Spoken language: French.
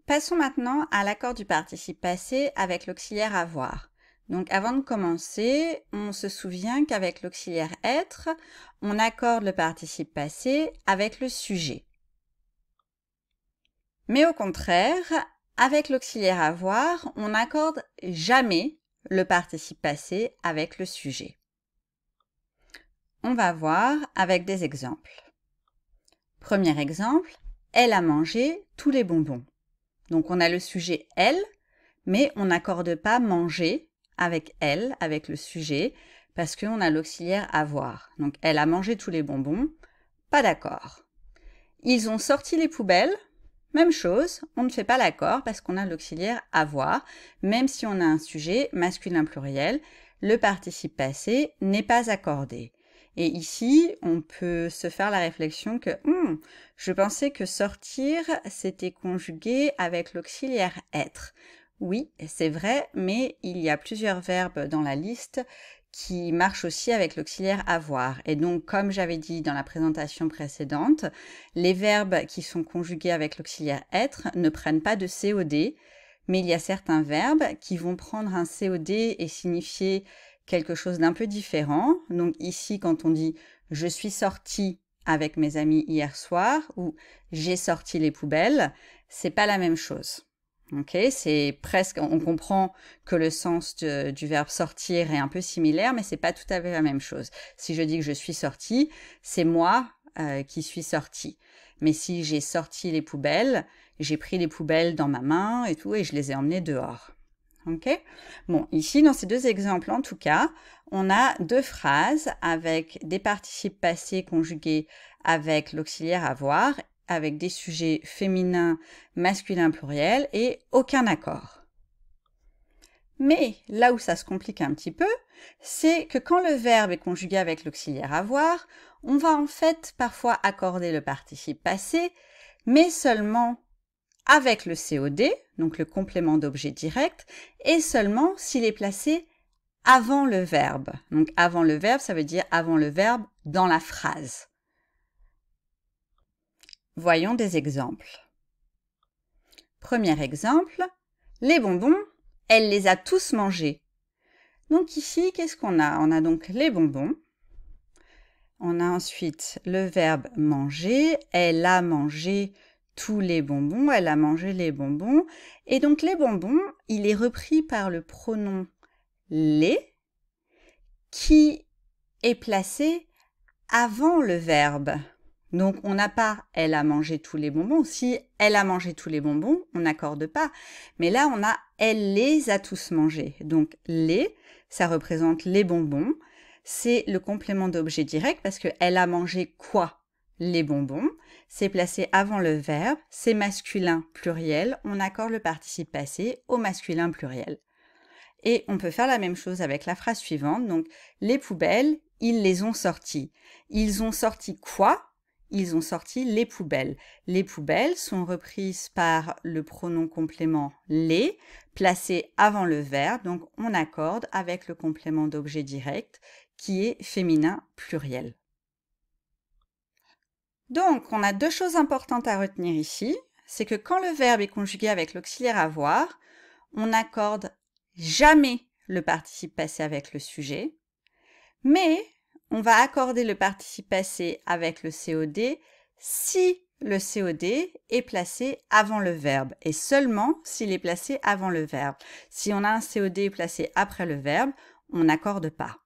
Passons maintenant à l'accord du participe passé avec l'auxiliaire avoir. Donc avant de commencer, on se souvient qu'avec l'auxiliaire être, on accorde le participe passé avec le sujet. Mais au contraire, avec l'auxiliaire avoir, on n'accorde jamais le participe passé avec le sujet. On va voir avec des exemples. Premier exemple, elle a mangé tous les bonbons. Donc on a le sujet elle, mais on n'accorde pas manger avec elle, avec le sujet, parce qu'on a l'auxiliaire avoir. Donc elle a mangé tous les bonbons, pas d'accord. Ils ont sorti les poubelles, même chose, on ne fait pas l'accord parce qu'on a l'auxiliaire avoir, même si on a un sujet masculin pluriel, le participe passé n'est pas accordé. Et ici, on peut se faire la réflexion que je pensais que sortir, c'était conjugué avec l'auxiliaire être. Oui, c'est vrai, mais il y a plusieurs verbes dans la liste qui marchent aussi avec l'auxiliaire avoir. Et donc, comme j'avais dit dans la présentation précédente, les verbes qui sont conjugués avec l'auxiliaire être ne prennent pas de COD, mais il y a certains verbes qui vont prendre un COD et signifier quelque chose d'un peu différent. Donc ici, quand on dit « je suis sorti avec mes amis hier soir » ou « j'ai sorti les poubelles », c'est pas la même chose. Ok, c'est presque, on comprend que le sens du verbe sortir est un peu similaire, mais c'est pas tout à fait la même chose. Si je dis que je suis sorti, c'est moi qui suis sorti. Mais si j'ai sorti les poubelles, j'ai pris les poubelles dans ma main et tout, et je les ai emmenées dehors. Ok. Bon, ici, dans ces deux exemples, en tout cas, on a deux phrases avec des participes passés conjugués avec l'auxiliaire avoir, avec des sujets féminins, masculins, pluriels, et aucun accord. Mais là où ça se complique un petit peu, c'est que quand le verbe est conjugué avec l'auxiliaire avoir, on va en fait parfois accorder le participe passé, mais seulement avec le COD, donc le complément d'objet direct, et seulement s'il est placé avant le verbe. Donc avant le verbe, ça veut dire avant le verbe dans la phrase. Voyons des exemples. Premier exemple, les bonbons, elle les a tous mangés. Donc ici, qu'est-ce qu'on a? On a donc les bonbons. On a ensuite le verbe manger, elle a mangé tous les bonbons, elle a mangé les bonbons. Et donc les bonbons, il est repris par le pronom les qui est placé avant le verbe. Donc on n'a pas « elle a mangé tous les bonbons ». Si « elle a mangé tous les bonbons », on n'accorde pas. Mais là, on a « elle les a tous mangés ». Donc les, ça représente les bonbons. C'est le complément d'objet direct parce que « elle a mangé quoi ?» Les bonbons. C'est placé avant le verbe, c'est masculin pluriel. On accorde le participe passé au masculin pluriel. Et on peut faire la même chose avec la phrase suivante. Donc, les poubelles, ils les ont sorties. Ils ont sorti quoi? Ils ont sorti les poubelles. Les poubelles sont reprises par le pronom complément les, placé avant le verbe. Donc, on accorde avec le complément d'objet direct qui est féminin pluriel. Donc, on a deux choses importantes à retenir ici. C'est que quand le verbe est conjugué avec l'auxiliaire avoir, on n'accorde jamais le participe passé avec le sujet, mais on va accorder le participe passé avec le COD si le COD est placé avant le verbe et seulement s'il est placé avant le verbe. Si on a un COD placé après le verbe, on n'accorde pas.